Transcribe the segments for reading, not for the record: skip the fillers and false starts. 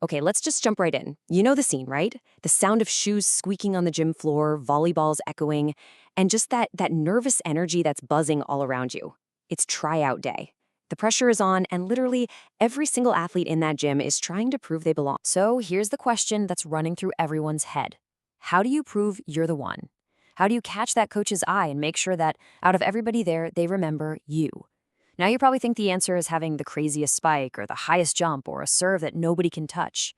Okay, let's just jump right in. You know the scene, right? The sound of shoes squeaking on the gym floor, volleyballs echoing, and just that nervous energy that's buzzing all around you. It's tryout day. The pressure is on, and literally every single athlete in that gym is trying to prove they belong. So here's the question that's running through everyone's head. How do you prove you're the one? How do you catch that coach's eye and make sure that out of everybody there, they remember you? Now you probably think the answer is having the craziest spike or the highest jump or a serve that nobody can touch.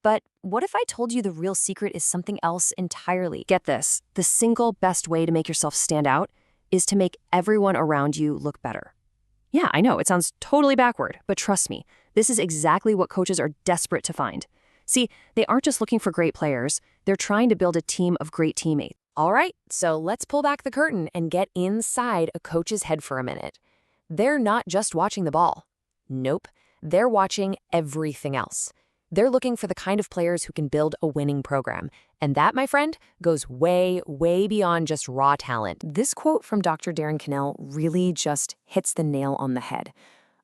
But what if I told you the real secret is something else entirely? Get this, the single best way to make yourself stand out is to make everyone around you look better. Yeah, I know, it sounds totally backward, but trust me, this is exactly what coaches are desperate to find. See, they aren't just looking for great players, they're trying to build a team of great teammates. All right, so let's pull back the curtain and get inside a coach's head for a minute. They're not just watching the ball. Nope, they're watching everything else. They're looking for the kind of players who can build a winning program. And that, my friend, goes way, way beyond just raw talent. This quote from Dr. Darren Cannell really just hits the nail on the head.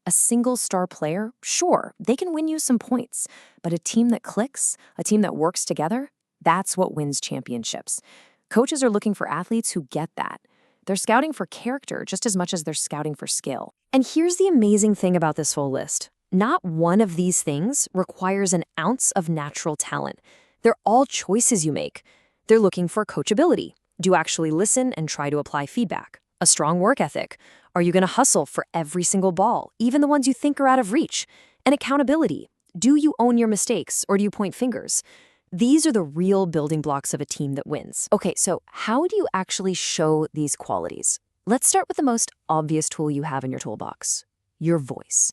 A single star player, sure, they can win you some points. But a team that clicks, a team that works together, that's what wins championships. Coaches are looking for athletes who get that. They're scouting for character just as much as they're scouting for skill. And here's the amazing thing about this whole list. Not one of these things requires an ounce of natural talent. They're all choices you make. They're looking for coachability. Do you actually listen and try to apply feedback? A strong work ethic. Are you going to hustle for every single ball, even the ones you think are out of reach? And accountability. Do you own your mistakes or do you point fingers? These are the real building blocks of a team that wins. Okay, so how do you actually show these qualities? Let's start with the most obvious tool you have in your toolbox, your voice.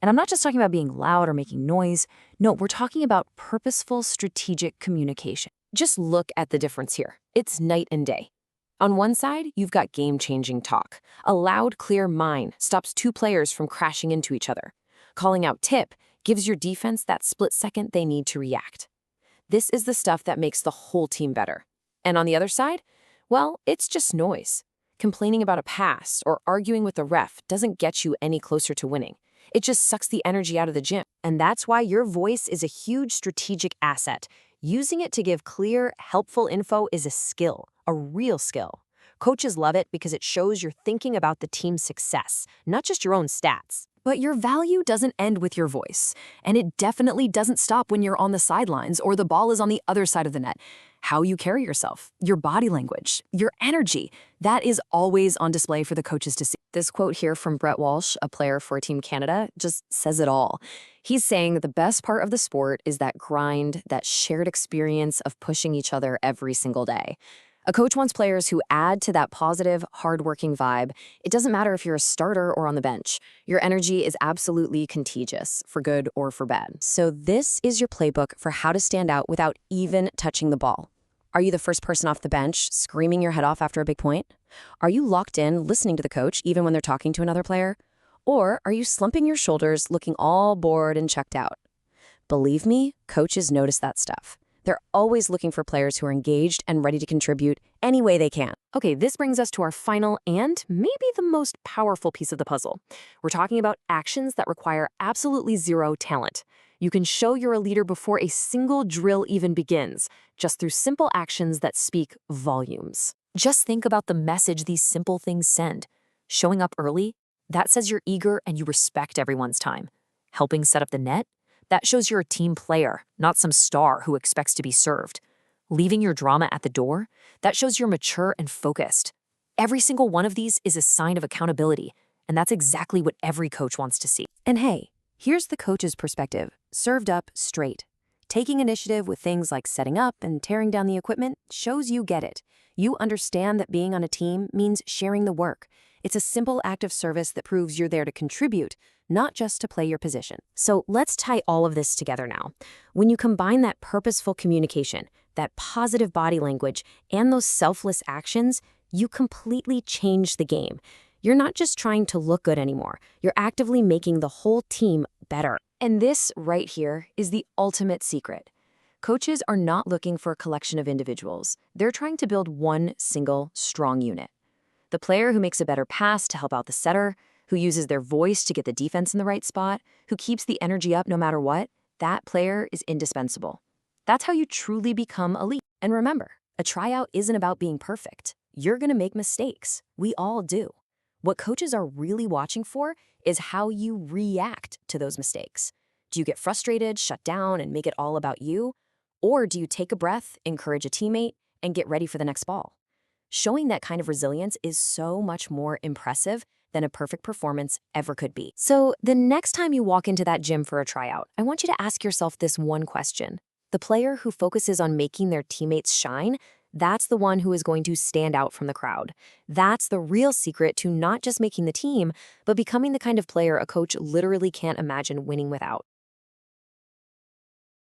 And I'm not just talking about being loud or making noise. No, we're talking about purposeful, strategic communication. Just look at the difference here. It's night and day. On one side, you've got game-changing talk. A loud, clear mine stops two players from crashing into each other. Calling out tip gives your defense that split second they need to react. This is the stuff that makes the whole team better. And on the other side, well, it's just noise. Complaining about a pass or arguing with the ref doesn't get you any closer to winning. It just sucks the energy out of the gym. And that's why your voice is a huge strategic asset. Using it to give clear, helpful info is a skill, a real skill. Coaches love it because it shows you're thinking about the team's success, not just your own stats. But your value doesn't end with your voice, and it definitely doesn't stop when you're on the sidelines or the ball is on the other side of the net. How you carry yourself, your body language, your energy, that is always on display for the coaches to see. This quote here from Brett Walsh, a player for Team Canada, just says it all. He's saying that the best part of the sport is that grind, that shared experience of pushing each other every single day. A coach wants players who add to that positive, hardworking vibe. It doesn't matter if you're a starter or on the bench. Your energy is absolutely contagious, for good or for bad. So this is your playbook for how to stand out without even touching the ball. Are you the first person off the bench, screaming your head off after a big point? Are you locked in, listening to the coach, even when they're talking to another player? Or are you slumping your shoulders, looking all bored and checked out? Believe me, coaches notice that stuff. They're always looking for players who are engaged and ready to contribute any way they can. Okay, this brings us to our final and maybe the most powerful piece of the puzzle. We're talking about actions that require absolutely zero talent. You can show you're a leader before a single drill even begins, just through simple actions that speak volumes. Just think about the message these simple things send. Showing up early, that says you're eager and you respect everyone's time. Helping set up the net, that shows you're a team player, not some star who expects to be served. Leaving your drama at the door, that shows you're mature and focused. Every single one of these is a sign of accountability, and that's exactly what every coach wants to see. And hey, here's the coach's perspective, served up straight. Taking initiative with things like setting up and tearing down the equipment shows you get it. You understand that being on a team means sharing the work. It's a simple act of service that proves you're there to contribute, not just to play your position. So let's tie all of this together now. When you combine that purposeful communication, that positive body language, and those selfless actions, you completely change the game. You're not just trying to look good anymore. You're actively making the whole team better. And this right here is the ultimate secret. Coaches are not looking for a collection of individuals. They're trying to build one single, strong unit. The player who makes a better pass to help out the setter, who uses their voice to get the defense in the right spot, who keeps the energy up no matter what, that player is indispensable. That's how you truly become elite. And remember, a tryout isn't about being perfect. You're going to make mistakes. We all do. What coaches are really watching for is how you react to those mistakes. Do you get frustrated, shut down, and make it all about you? Or do you take a breath, encourage a teammate, and get ready for the next ball? Showing that kind of resilience is so much more impressive than a perfect performance ever could be. So the next time you walk into that gym for a tryout, I want you to ask yourself this one question. The player who focuses on making their teammates shine, that's the one who is going to stand out from the crowd. That's the real secret to not just making the team, but becoming the kind of player a coach literally can't imagine winning without.